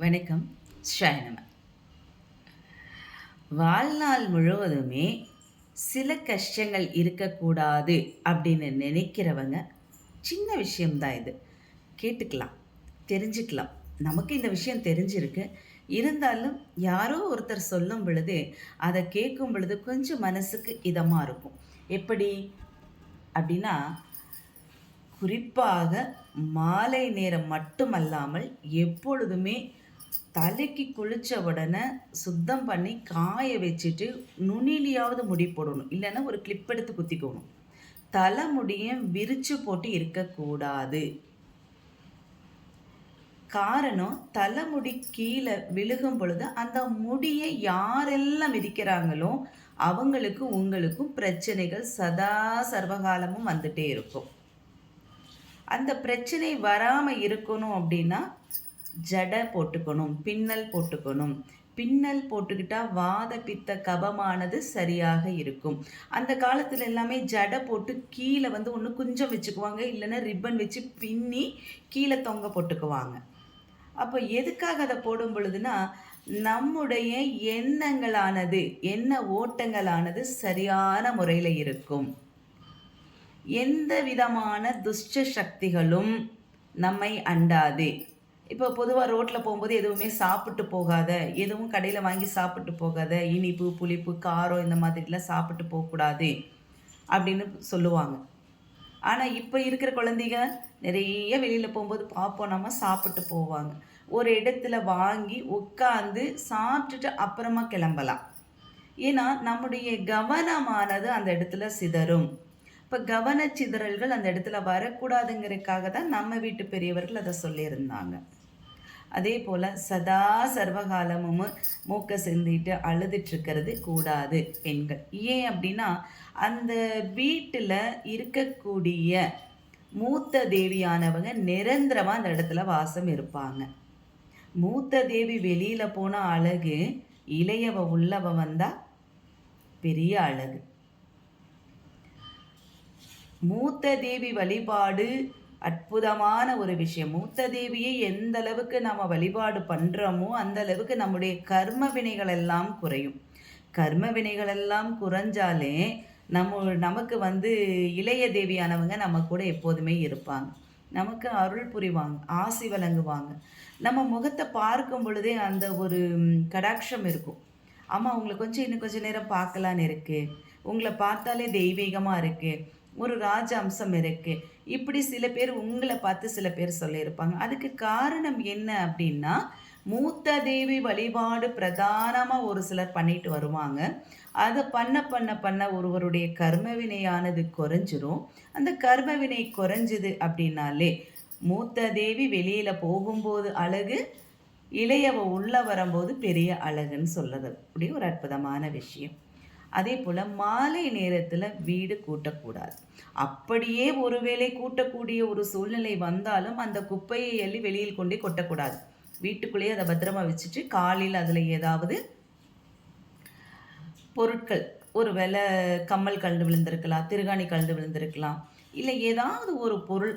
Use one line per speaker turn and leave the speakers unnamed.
வணக்கம். ஷாயனம. வாழ்நாள் முழுவதுமே சில கஷ்டங்கள் இருக்கக்கூடாது அப்படின்னு நினைக்கிறவங்க, சின்ன விஷயம் தான் இது. கேட்டுக்கலாம், தெரிஞ்சுக்கலாம். நமக்கு இந்த விஷயம் தெரிஞ்சிருக்கு. இருந்தாலும் யாரோ ஒருத்தர் சொல்லும் பொழுது, அத கேட்கும் பொழுது கொஞ்சம் மனசுக்கு இதமா இருக்கும். எப்படி? அப்படின்னா, குறிப்பாக மாலை நேரம் மட்டுமல்லாமல் எப்பொழுதுமே தலைக்கு குளிச்ச உடனே சுத்தம் பண்ணி காய வச்சுட்டு நுனியிலயாவது முடி போடணும். இல்லைன்னா ஒரு கிளிப் எடுத்து குத்திக்கணும். தலைமுடிய விரிச்சு போட்டு இருக்கக்கூடாது. காரணம் தலைமுடி கீழே விழுகும் பொழுது அந்த முடியை யாரெல்லாம் மிதிக்கிறாங்களோ அவங்களுக்கும் உங்களுக்கும் பிரச்சனைகள் சதா சர்வகாலமும் வந்துட்டே இருக்கும். அந்த பிரச்சனை வராம இருக்கணும் அப்படின்னா ஜடை போட்டுக்கணும், பின்னல் போட்டுக்கணும். பின்னல் போட்டுக்கிட்டா வாத பித்த கபமானது சரியாக இருக்கும். அந்த காலத்துல எல்லாமே ஜடை போட்டு கீழே வந்து ஒன்று குஞ்சம் வச்சுக்குவாங்க, இல்லைன்னா ரிப்பன் வச்சு பின்னி கீழே தொங்க போட்டுக்குவாங்க. அப்போ எதுக்காக அதை போடும் பொழுதுனா, நம்முடைய எண்ணங்களானது எண்ண ஓட்டங்களானது சரியான முறையில் இருக்கும். எந்த விதமான துஷ்ட சக்திகளும் நம்மை அண்டாது. இப்போ பொதுவாக ரோட்டில் போகும்போது எதுவுமே சாப்பிட்டு போகாத, எதுவும் கடையில் வாங்கி சாப்பிட்டு போகாத, இனிப்பு புளிப்பு காரம் இந்த மாதிரிலாம் சாப்பிட்டு போகக்கூடாது அப்படின்னு சொல்லுவாங்க. ஆனால் இப்போ இருக்கிற குழந்தைங்க நிறைய வெளியில் போகும்போது பார்ப்போம், நம்ம சாப்பிட்டு போவாங்க. ஒரு இடத்துல வாங்கி உட்காந்து சாப்பிட்டுட்டு அப்புறமா கிளம்பலாம். ஏன்னா நம்முடைய கவனமானது அந்த இடத்துல சிதறும். இப்போ கவனச்சிதறல்கள் அந்த இடத்துல வரக்கூடாதுங்கிறதுக்காக தான் நம்ம வீட்டு பெரியவர்கள் அதை சொல்லியிருந்தாங்க. அதே போல் சதா சர்வகாலமும் மூக்கை சிந்திட்டு அழுதுட்டுருக்கிறது கூடாது பெண்கள். ஏன் அப்படின்னா, அந்த வீட்டில் இருக்கக்கூடிய மூத்த தேவியானவங்க நிரந்தரமாக அந்த இடத்துல வாசம் இருப்பாங்க. மூத்த தேவி வெளியில் போன அழகு, இளையவ உள்ளவ வந்தால் பெரிய அழகு. மூத்த தேவி வழிபாடு அற்புதமான ஒரு விஷயம். மூத்த தேவியை எந்த அளவுக்கு நம்ம வழிபாடு பண்ணுறோமோ அந்த அளவுக்கு நம்முடைய கர்ம வினைகள் எல்லாம் குறையும். கர்ம வினைகள் எல்லாம் குறைஞ்சாலே நமக்கு வந்து இளைய தேவியானவங்க நம்ம கூட எப்போதுமே இருப்பாங்க. நமக்கு அருள் புரிவாங்க, ஆசி வழங்குவாங்க. நம்ம முகத்தை பார்க்கும் பொழுதே அந்த ஒரு கடாட்சம் இருக்கும். ஆமாம், உங்களை கொஞ்சம் இன்னும் கொஞ்சம் நேரம் பார்க்கலான்னு இருக்குது, உங்களை பார்த்தாலே தெய்வீகமாக இருக்குது, ஒரு ராஜ அம்சம் இருக்குது. இப்படி சில பேர் உங்களை பார்த்து சில பேர் சொல்லியிருப்பாங்க. அதுக்கு காரணம் என்ன அப்படின்னா, மூத்த தேவி வழிபாடு பிரதானமாக ஒரு சிலர் பண்ணிட்டு வருவாங்க. அதை பண்ண பண்ண பண்ண ஒருவருடைய கர்மவினையானது குறைஞ்சிரும். அந்த கர்மவினை குறைஞ்சிது அப்படின்னாலே மூத்த தேவி வெளியில் போகும்போது அழகு, இளையவ உள்ள வரும்போது பெரிய அழகுன்னு சொல்லுறது அப்படி ஒரு அற்புதமான விஷயம். அதே போல் மாலை நேரத்தில் வீடு கூட்டக்கூடாது. அப்படியே ஒருவேளை கூட்டக்கூடிய ஒரு சூழ்நிலை வந்தாலும் அந்த குப்பையை எள்ளி வெளியில் கொண்டே கொட்டக்கூடாது. வீட்டுக்குள்ளேயே அதை பத்திரமா வச்சுட்டு காலையில் அதில் ஏதாவது பொருட்கள், ஒரு வேளை கம்மல் கலந்து விழுந்திருக்கலாம், திருகாணி கலந்து விழுந்திருக்கலாம், இல்லை ஏதாவது ஒரு பொருள்